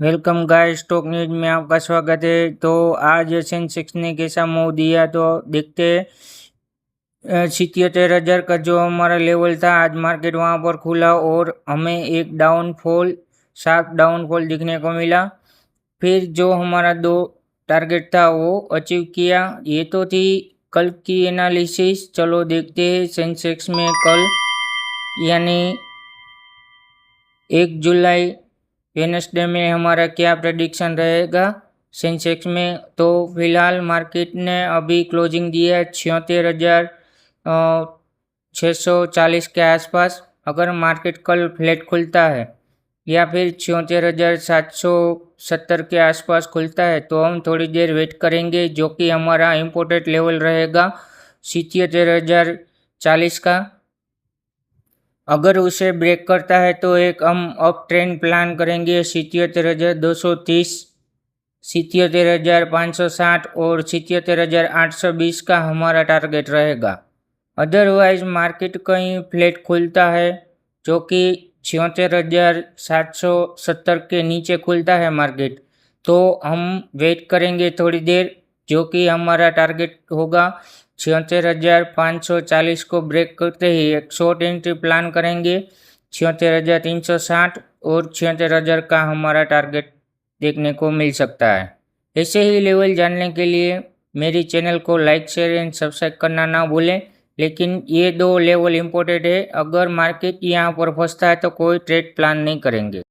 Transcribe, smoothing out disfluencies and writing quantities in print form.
Welcome guys, stock news में आपका स्वागत है। तो आज सेंसेक्स ने कैसा मूव दिया तो देखते हैं। 77,000 का जो हमारा लेवल था, आज मार्केट वहां पर खुला और हमें एक शार्प डाउनफॉल दिखने को मिला। फिर जो हमारा दो टारगेट था वो अचीव किया। ये तो थी कल की एनालिसिस। चलो देखते हैं सेंसेक्स में कल यानी 1 जुलाई वेडनेसडे में हमारा क्या प्रेडिक्शन रहेगा सेंसेक्स में। तो फिलहाल मार्केट ने अभी क्लोजिंग दिया है 76,640 के आसपास। अगर मार्केट कल फ्लैट खुलता है या फिर 76,770 के आसपास खुलता है तो हम थोड़ी देर वेट करेंगे, जो कि हमारा इम्पोर्टेंट लेवल रहेगा 77,040 का। अगर उसे ब्रेक करता है तो एक हम अप ट्रेंड प्लान करेंगे 77,230, 77,560 और 77,820 का हमारा टारगेट रहेगा। अदरवाइज मार्केट कहीं फ्लैट खुलता है, जो कि 76,770 के नीचे खुलता है मार्केट, तो हम वेट करेंगे थोड़ी देर, जो कि हमारा टारगेट होगा 76,540 को ब्रेक करते ही एक शॉर्ट एंट्री प्लान करेंगे 76,360 और 76,000 का हमारा टारगेट देखने को मिल सकता है। ऐसे ही लेवल जानने के लिए मेरी चैनल को लाइक, शेयर एंड सब्सक्राइब करना ना भूलें। लेकिन ये दो लेवल इम्पोर्टेंट है, अगर मार्केट यहाँ पर फंसता है तो कोई ट्रेड प्लान नहीं करेंगे।